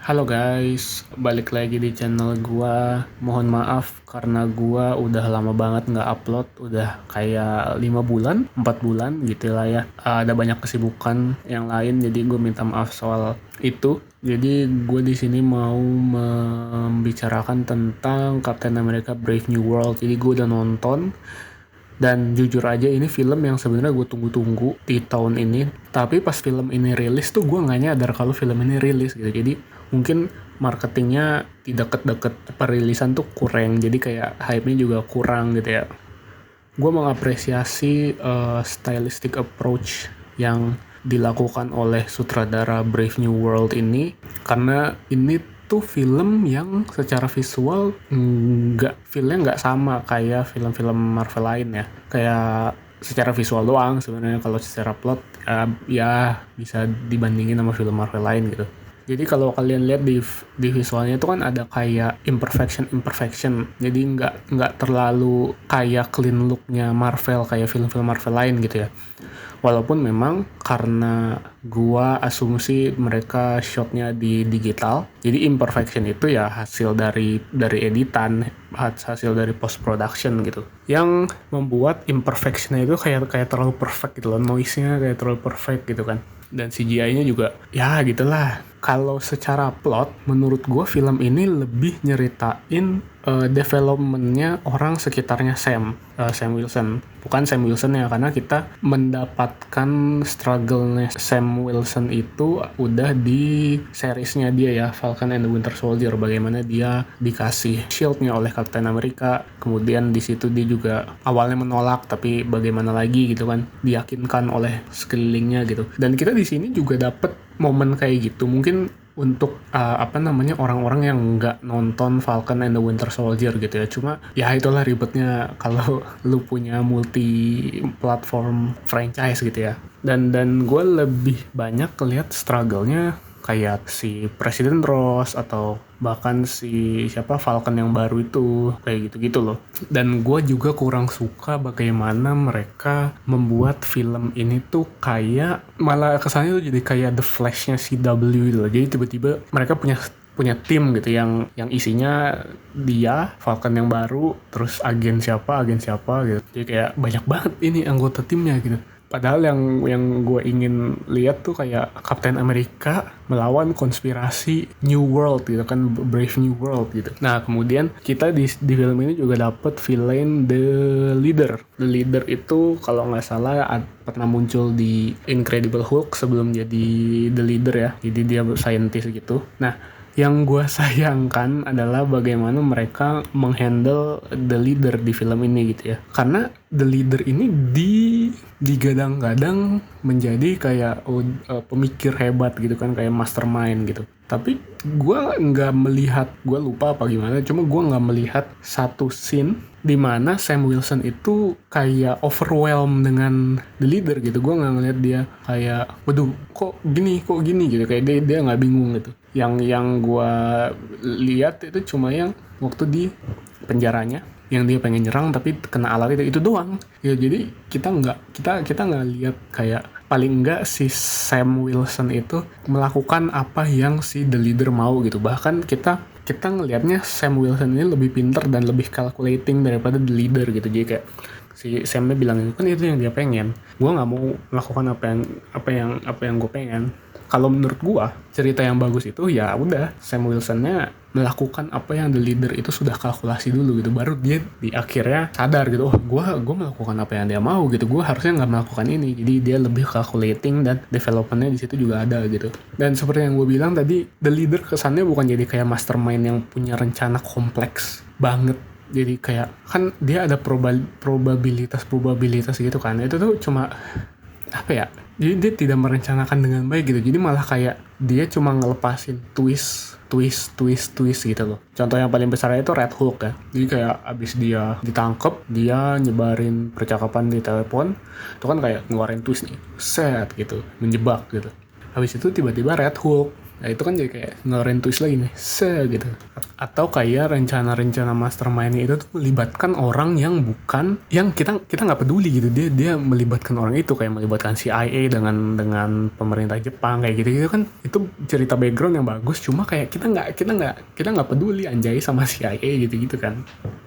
Halo guys, balik lagi di channel gua. Mohon maaf karena gua udah lama banget nggak upload, udah kayak 5 bulan, 4 bulan gitu lah ya. Ada banyak kesibukan yang lain, jadi gue minta maaf soal itu. Jadi gue di sini mau membicarakan tentang Captain America Brave New World. Jadi gue udah nonton. Dan jujur aja ini film yang sebenarnya gue tunggu-tunggu di tahun ini. Tapi pas film ini rilis tuh gue nggak nyadar kalau film ini rilis gitu. Jadi mungkin marketingnya di deket-deket perilisan tuh kurang. Jadi kayak hype-nya juga kurang gitu ya. Gue mengapresiasi stylistic approach yang dilakukan oleh sutradara Brave New World ini. Karena ini tuh film yang secara visual feelnya nggak sama kayak film-film Marvel lain ya. Kayak secara visual doang sebenarnya, kalau secara plot ya bisa dibandingin sama film Marvel lain gitu. Jadi kalau kalian lihat di visualnya itu kan ada kayak imperfection. Jadi nggak terlalu kayak clean looknya Marvel kayak film-film Marvel lain gitu ya. Walaupun memang karena gua asumsi mereka shotnya di digital, jadi imperfection itu ya hasil dari editan, hasil dari post production gitu. Yang membuat imperfectionnya itu kayak terlalu perfect gitu loh, noise-nya kayak terlalu perfect gitu kan. Dan CGI-nya juga ya gitulah. Kalau secara plot, menurut gue film ini lebih nyeritain development-nya orang sekitarnya Sam Wilson. Bukan Sam Wilson ya, karena kita mendapatkan struggle-nya Sam Wilson itu udah di seriesnya dia ya, Falcon and the Winter Soldier. Bagaimana dia dikasih shield-nya oleh Captain America, kemudian di situ dia juga awalnya menolak, tapi bagaimana lagi gitu kan, diyakinkan oleh sekelilingnya gitu. Dan kita di sini juga dapet momen kayak gitu. Mungkin untuk orang-orang yang nggak nonton Falcon and the Winter Soldier gitu ya. Cuma ya itulah ribetnya kalau lu punya multi platform franchise gitu ya. Dan gue lebih banyak lihat struggle-nya kayak si Presiden Ross atau bahkan si Falcon yang baru itu, kayak gitu-gitu loh. Dan gue juga kurang suka bagaimana mereka membuat film ini tuh kayak malah kesannya tuh jadi kayak The Flash-nya CW gitu loh. Jadi tiba-tiba mereka punya tim gitu yang isinya dia, Falcon yang baru, terus agen siapa gitu. Jadi kayak banyak banget ini anggota timnya gitu. Padahal yang gue ingin lihat tuh kayak Captain America melawan konspirasi New World gitu kan, Brave New World gitu. Nah kemudian kita di film ini juga dapet villain The Leader. The Leader itu kalau nggak salah pernah muncul di Incredible Hulk sebelum jadi The Leader ya. Jadi dia scientist gitu. Nah yang gue sayangkan adalah bagaimana mereka menghandle The Leader di film ini gitu ya. Karena The Leader ini digadang-gadang menjadi kayak pemikir hebat gitu kan, kayak mastermind gitu. Tapi gue nggak melihat, gue lupa apa gimana, cuma gue nggak melihat satu scene di mana Sam Wilson itu kayak overwhelmed dengan The Leader gitu. Gue nggak ngeliat dia kayak, waduh kok gini gitu, kayak dia nggak bingung gitu. Yang gue lihat itu cuma yang waktu di penjaranya, yang dia pengen nyerang tapi kena alat itu doang ya. Jadi kita nggak lihat kayak paling enggak si Sam Wilson itu melakukan apa yang si The Leader mau gitu. Bahkan kita ngelihatnya Sam Wilson ini lebih pintar dan lebih calculating daripada The Leader gitu. Jadi kayak si Samnya bilang itu kan itu yang dia pengen, gue nggak mau melakukan apa yang gue pengen. Kalau menurut gue cerita yang bagus itu ya udah Sam Wilsonnya melakukan apa yang The Leader itu sudah kalkulasi dulu gitu, baru dia di akhirnya sadar gitu, oh gue melakukan apa yang dia mau gitu, gue harusnya nggak melakukan ini. Jadi dia lebih calculating dan developmentnya di situ juga ada gitu. Dan seperti yang gue bilang tadi, The Leader kesannya bukan jadi kayak mastermind yang punya rencana kompleks banget. Jadi kayak kan dia ada probabilitas gitu kan, itu tuh cuma apa ya, jadi dia tidak merencanakan dengan baik gitu. Jadi malah kayak dia cuma ngelepasin twist gitu loh. Contoh yang paling besar itu Red Hulk ya. Jadi kayak abis dia ditangkep, dia nyebarin percakapan di telepon, itu kan kayak ngeluarin twist nih, set gitu, menjebak gitu. Habis itu tiba-tiba Red Hulk Nah itu kan jadi kayak ngeluarin twist lagi nih, gitu. Atau kayak rencana-rencana mastermind itu tuh melibatkan orang yang bukan, yang kita nggak peduli gitu. Dia melibatkan orang itu, kayak melibatkan CIA dengan pemerintah Jepang kayak gitu kan. Itu cerita background yang bagus, cuma kayak kita nggak peduli anjay sama CIA gitu kan.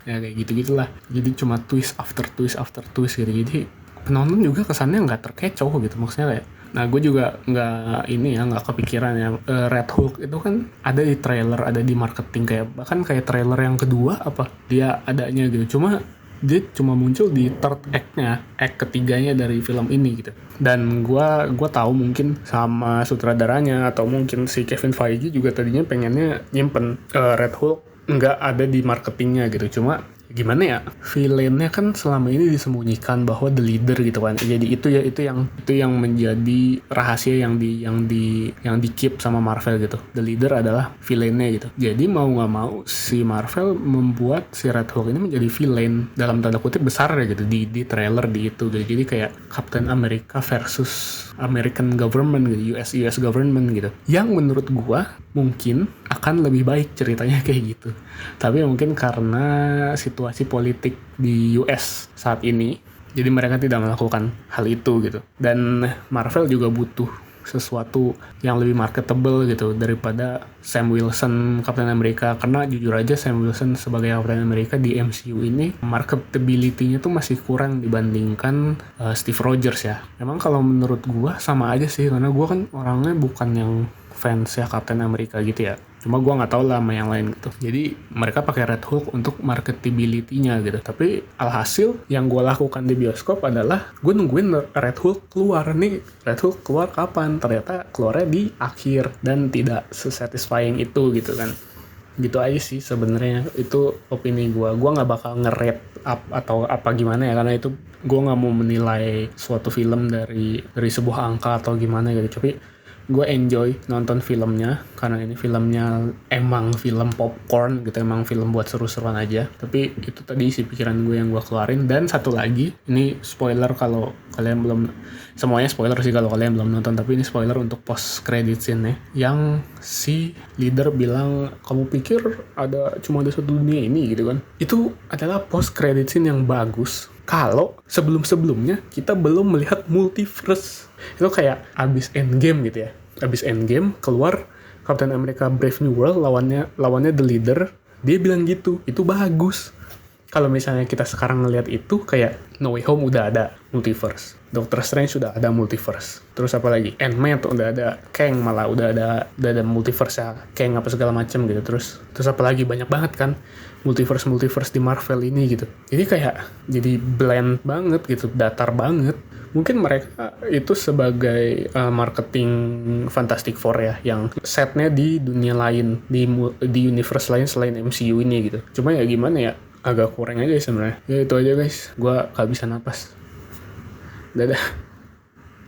Ya kayak gitu-gitulah. Jadi cuma twist after twist gitu. Jadi penonton juga kesannya nggak terkecoh gitu, maksudnya kayak. Nah gue juga nggak kepikiran ya, Red Hulk itu kan ada di trailer, ada di marketing, kayak bahkan kayak trailer yang kedua apa dia adanya gitu, dia cuma muncul di third act ketiganya dari film ini gitu. Dan gue tahu mungkin sama sutradaranya atau mungkin si Kevin Feige juga tadinya pengennya nyimpen Red Hulk nggak ada di marketingnya gitu, cuma gimana ya, villainnya kan selama ini disembunyikan bahwa the leader gitu kan. Jadi itu yang menjadi rahasia yang di keep sama Marvel gitu. The leader adalah villainnya gitu. Jadi mau nggak mau si Marvel membuat si Red Hulk ini menjadi villain dalam tanda kutip besar ya gitu di trailer di itu gitu. Jadi kayak Captain America versus American government gitu, US government gitu. Yang menurut gua mungkin akan lebih baik ceritanya kayak gitu. Tapi mungkin karena situasi politik di US saat ini, jadi mereka tidak melakukan hal itu gitu. Dan Marvel juga butuh sesuatu yang lebih marketable gitu daripada Sam Wilson Captain America, karena jujur aja Sam Wilson sebagai Captain America di MCU ini marketability-nya tuh masih kurang dibandingkan Steve Rogers ya. Emang kalau menurut gua sama aja sih, karena gua kan orangnya bukan yang fans ya Captain America gitu ya. Cuma gue nggak tahu lah sama yang lain gitu. Jadi mereka pakai Red Hulk untuk marketability-nya gitu. Tapi alhasil yang gue lakukan di bioskop adalah gue nungguin Red Hulk keluar nih. Red Hulk keluar kapan? Ternyata keluarnya di akhir dan tidak sesatisfying itu gitu kan. Gitu aja sih sebenarnya, itu opini gue nggak bakal nge-rate atau apa gimana ya, karena itu gue nggak mau menilai suatu film dari sebuah angka atau gimana gitu. Tapi gue enjoy nonton filmnya karena ini filmnya emang film popcorn gitu, emang film buat seru-seruan aja. Tapi itu tadi isi pikiran gue yang gue keluarin. Dan satu lagi, ini spoiler kalau kalian belum, semuanya spoiler sih kalau kalian belum nonton, tapi ini spoiler untuk post credit scene-nya yang si leader bilang, kamu pikir cuma ada satu dunia ini gitu kan. Itu adalah post credit scene yang bagus kalau sebelum-sebelumnya kita belum melihat multiverse. Itu kayak abis Endgame gitu ya. Abis Endgame keluar Captain America Brave New World, lawannya The Leader. Dia bilang gitu, itu bagus. Kalau misalnya kita sekarang ngelihat itu kayak No Way Home udah ada multiverse, Doctor Strange sudah ada multiverse, terus apa lagi, Ant-Man tuh udah ada, Kang malah udah ada multiverse ya, Kang apa segala macam gitu. Terus apa lagi, banyak banget kan multiverse di Marvel ini gitu. Jadi kayak jadi blend banget gitu, datar banget. Mungkin mereka itu sebagai marketing Fantastic Four ya, yang setnya di dunia lain, di universe lain selain MCU ini gitu. Cuma ya gimana ya, agak kurang aja sebenarnya. Ya itu aja guys, gue gak bisa napas. Dadah.